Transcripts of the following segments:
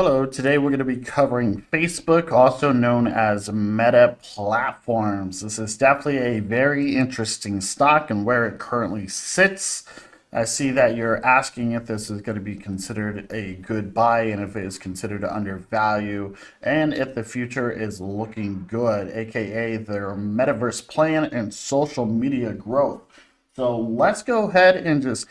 Hello, today we're going to be covering Facebook, also known as Meta Platforms. This is definitely a very interesting stock and where it currently sits. I see that you're asking if this is going to be considered a good buy and if it is considered undervalue and if the future is looking good, aka their metaverse plan and social media growth. So let's go ahead and just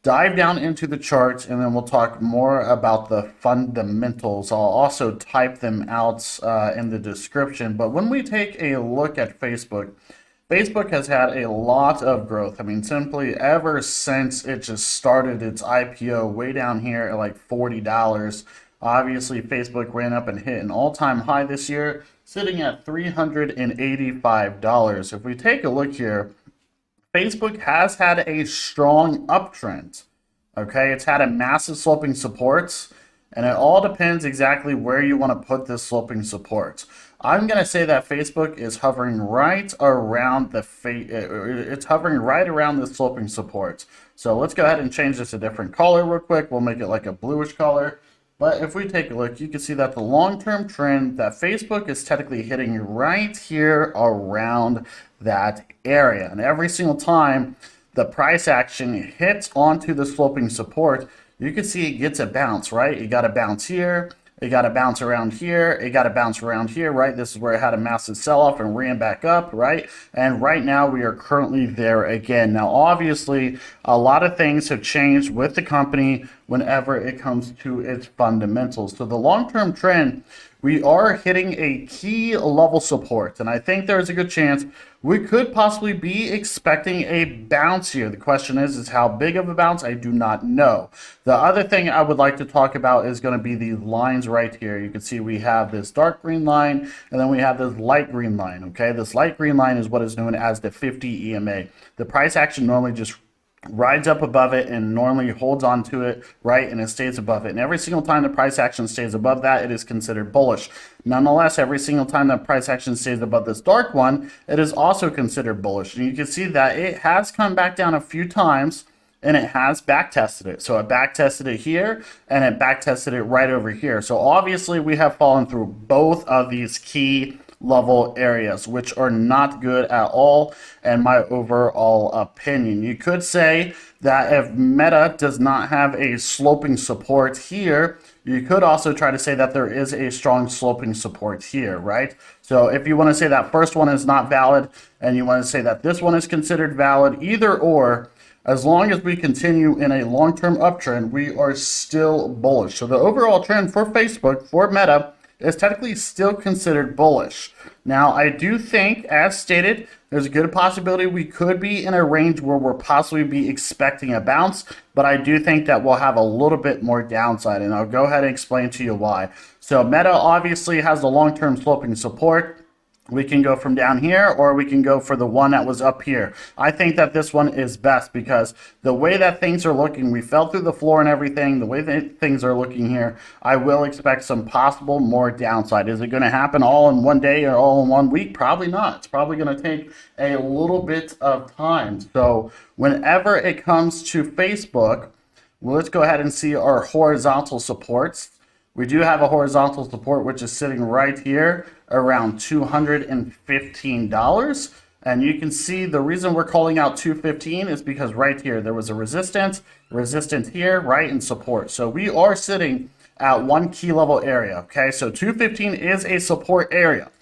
dive down into the charts and then we'll talk more about the fundamentals. I'll also type them out in the description. But when we take a look at Facebook, Facebook has had a lot of growth. I mean, simply ever since it just started its IPO way down here at like $40. Obviously, Facebook ran up and hit an all-time high this year, sitting at $385. If we take a look here, Facebook has had a strong uptrend. Okay, it's had a massive sloping supports, and it all depends exactly where you want to put this sloping support. I'm going to say that Facebook is hovering right around it's hovering right around the sloping support. So let's go ahead and change this to a different color real quick. We'll make it like a bluish color. But if we take a look, you can see that the long-term trend that Facebook is technically hitting right here around that area. And every single time the price action hits onto the sloping support, you can see it gets a bounce, right? It got a bounce here. It got a bounce around here. It got a bounce around here, right? This is where it had a massive sell-off and ran back up, right? And right now we are currently there again. Now, obviously, a lot of things have changed with the company whenever it comes to its fundamentals. So the long-term trend, we are hitting a key level support, and I think there's a good chance we could possibly be expecting a bounce here. The question is how big of a bounce? I do not know. The other thing I would like to talk about is going to be these lines right here. You can see we have this dark green line, and then we have this light green line, okay? This light green line is what is known as the 50 EMA. The price action normally just rides up above it and normally holds on to it, right, and it stays above it. And every single time the price action stays above that, it is considered bullish. Nonetheless, every single time that price action stays above this dark one, it is also considered bullish. And you can see that it has come back down a few times and it has back tested it. So it back tested it here and it back tested it right over here. So obviously we have fallen through both of these key level areas, which are not good at all in my overall opinion. You could say that if Meta does not have a sloping support here, you could also try to say that there is a strong sloping support here, right? So if you want to say that first one is not valid and you want to say that this one is considered valid, either or, as long as we continue in a long-term uptrend, we are still bullish. So the overall trend for Facebook, for Meta, is technically still considered bullish. Now, I do think, as stated, there's a good possibility we could be in a range where we'll possibly be expecting a bounce, but I do think that we'll have a little bit more downside, and I'll go ahead and explain to you why. So Meta obviously has the long-term sloping support. We can go from down here, or we can go for the one that was up here. I think that this one is best because the way that things are looking, we fell through the floor and everything, the way that things are looking here, I will expect some possible more downside. Is it going to happen all in one day or all in 1 week? Probably not. It's probably going to take a little bit of time. So whenever it comes to Facebook, well, let's go ahead and see our horizontal supports. We do have a horizontal support, which is sitting right here around $215. And you can see the reason we're calling out 215 is because right here, there was a resistance here, right, and support. So we are sitting at one key level area, okay? So 215 is a support area.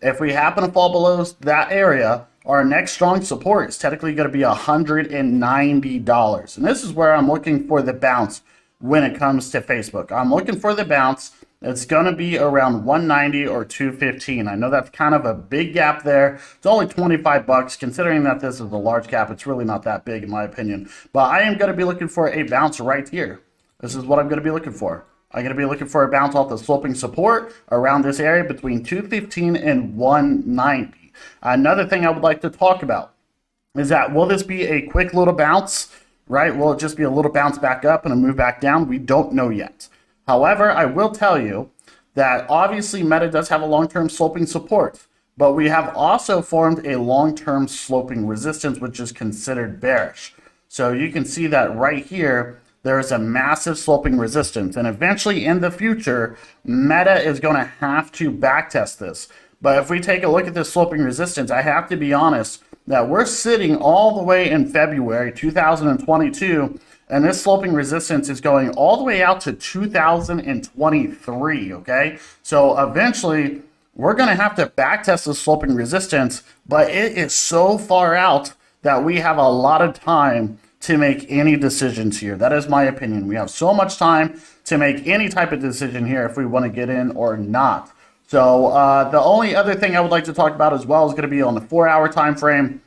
If we happen to fall below that area, our next strong support is technically going to be $190. And this is where I'm looking for the bounce when it comes to Facebook. I'm looking for the bounce. It's going to be around 190 or 215. I know that's kind of a big gap there. It's only 25 bucks. Considering that this is a large cap, it's really not that big in my opinion. But I am going to be looking for a bounce right here. This is what I'm going to be looking for. I'm going to be looking for a bounce off the sloping support around this area between 215 and 190. Another thing I would like to talk about is that will this be a quick little bounce? Right? Will it just be a little bounce back up and a move back down? We don't know yet. However, I will tell you that obviously Meta does have a long-term sloping support, but we have also formed a long-term sloping resistance, which is considered bearish. So you can see that right here, there is a massive sloping resistance. And eventually in the future, Meta is going to have to backtest this. But if we take a look at this sloping resistance, I have to be honest that we're sitting all the way in February 2022, and this sloping resistance is going all the way out to 2023, okay? So eventually, we're going to have to backtest the sloping resistance, but it is so far out that we have a lot of time to make any decisions here. That is my opinion. We have so much time to make any type of decision here if we want to get in or not. So the only other thing I would like to talk about as well is going to be on the 4-hour time frame.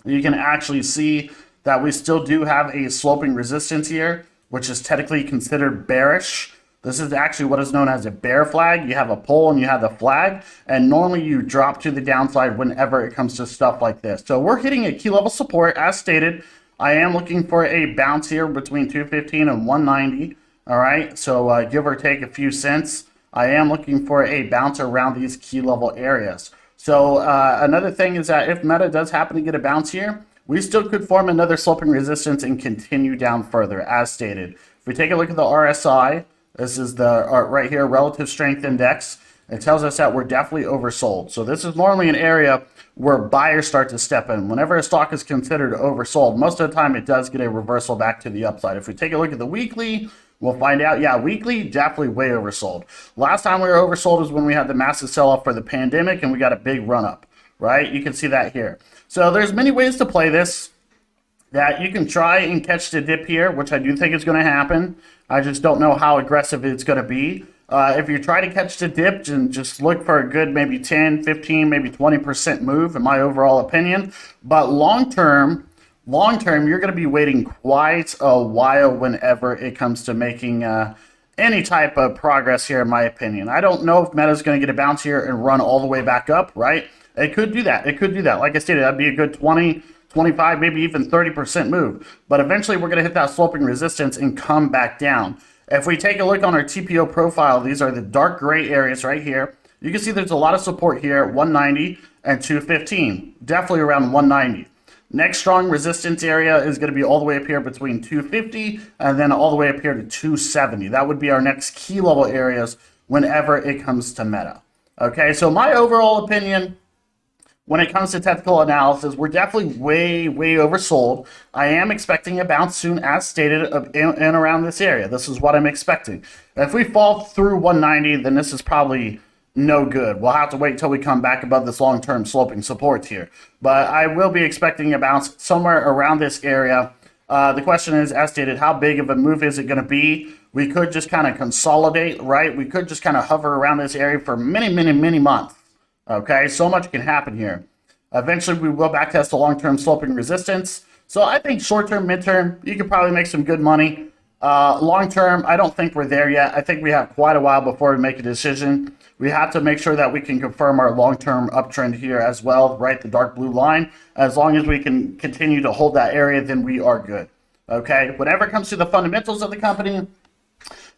You can actually see that we still do have a sloping resistance here, which is technically considered bearish. This is actually what is known as a bear flag. You have a pole and you have the flag, and normally you drop to the downside whenever it comes to stuff like this. So we're hitting a key level support as stated. I am looking for a bounce here between 215 and 190. All right, so give or take a few cents. I am looking for a bounce around these key level areas. So another thing is that if Meta does happen to get a bounce here, we still could form another sloping resistance and continue down further, as stated. If we take a look at the RSI, this is the right here, relative strength index. It tells us that we're definitely oversold. So this is normally an area where buyers start to step in. Whenever a stock is considered oversold, most of the time it does get a reversal back to the upside. If we take a look at the weekly, we'll find out, yeah, weekly, definitely way oversold. Last time we were oversold was when we had the massive sell-off for the pandemic and we got a big run-up, right? You can see that here. So there's many ways to play this. That you can try and catch the dip here, which I do think is going to happen. I just don't know how aggressive it's going to be. If you try to catch the dip, and just look for a good maybe 10, 15, maybe 20% move, in my overall opinion. But long term, you're going to be waiting quite a while whenever it comes to making any type of progress here, in my opinion. I don't know if Meta's going to get a bounce here and run all the way back up, right? It could do that. It could do that. Like I stated, that'd be a good 20, 25, maybe even 30% move. But eventually we're going to hit that sloping resistance and come back down. If we take a look on our TPO profile, these are the dark gray areas right here. You can see there's a lot of support here, 190 and 215, definitely around 190. Next strong resistance area is going to be all the way up here between 250 and then all the way up here to 270. That would be our next key level areas whenever it comes to Meta. Okay, so my overall opinion, when it comes to technical analysis, we're definitely way oversold. I am expecting a bounce soon, as stated, in around this area. This is what I'm expecting. If we fall through 190, then this is probably no good. We'll have to wait until we come back above this long-term sloping support here. But I will be expecting a bounce somewhere around this area. The question is, as stated, how big of a move is it going to be? We could just kind of consolidate, right? We could just kind of hover around this area for many months. Okay, so much can happen here. Eventually, we will backtest the long-term sloping resistance. So I think short-term, mid-term, you could probably make some good money. Long-term, I don't think we're there yet. I think we have quite a while before we make a decision. We have to make sure that we can confirm our long-term uptrend here as well, right? The dark blue line. As long as we can continue to hold that area, then we are good. Okay, whenever it comes to the fundamentals of the company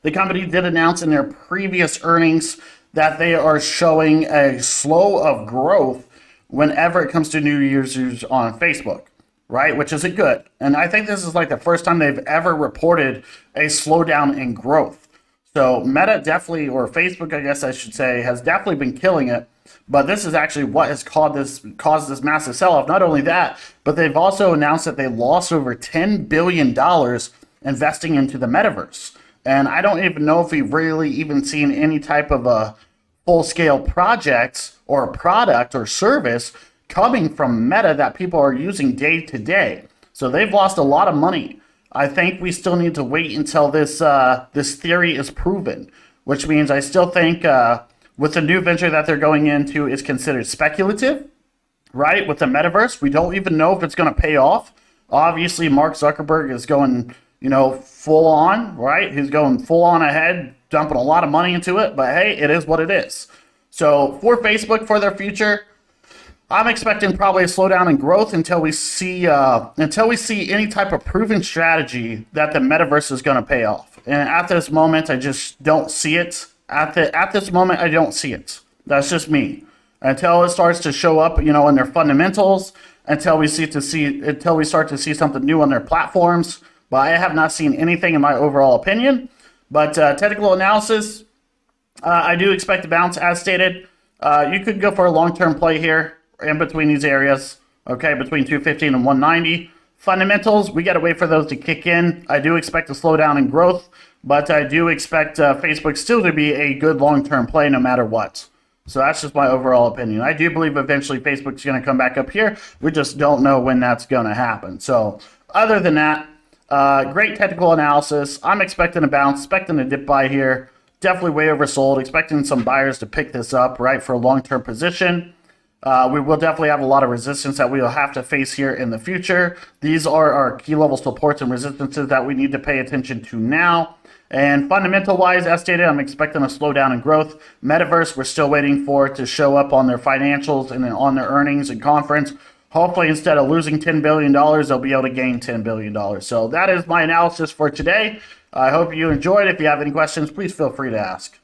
did announce in their previous earnings that they are showing a slow of growth whenever it comes to new users on Facebook, right? Which isn't good. And I think this is like the first time they've ever reported a slowdown in growth. So Meta definitely, or Facebook, I guess I should say, has definitely been killing it. But this is actually what has caused this massive sell-off. Not only that, but they've also announced that they lost over $10 billion investing into the Metaverse. And I don't even know if we've really even seen any type of a full-scale projects or product or service coming from Meta that people are using day to day. So they've lost a lot of money. I think we still need to wait until this theory is proven, which means I still think with the new venture that they're going into is considered speculative, right? With the Metaverse, we don't even know if it's going to pay off. Obviously, Mark Zuckerberg is going, full on, right? He's going full on ahead, dumping a lot of money into it, but hey, it is what it is. So for Facebook, for their future, I'm expecting probably a slowdown in growth until we see any type of proven strategy that the Metaverse is going to pay off. And at this moment, I just don't see it. At this moment, I don't see it. That's just me. Until it starts to show up, in their fundamentals, until we start to see something new on their platforms, but I have not seen anything in my overall opinion. But technical analysis, I do expect to bounce as stated. You could go for a long-term play here in between these areas, okay, between 215 and 190. Fundamentals, we got to wait for those to kick in. I do expect a slowdown in growth, but I do expect Facebook still to be a good long-term play no matter what. So that's just my overall opinion. I do believe eventually Facebook's going to come back up here. We just don't know when that's going to happen. So other than that, great technical analysis. I'm expecting a bounce, expecting a dip buy here. Definitely way oversold, expecting some buyers to pick this up, right, for a long-term position. We will definitely have a lot of resistance that we will have to face here in the future. These are our key level supports and resistances that we need to pay attention to now. And fundamental-wise, as stated, I'm expecting a slowdown in growth. Metaverse, we're still waiting for it to show up on their financials and on their earnings and conference. Hopefully, instead of losing $10 billion, they'll be able to gain $10 billion. So that is my analysis for today. I hope you enjoyed. If you have any questions, please feel free to ask.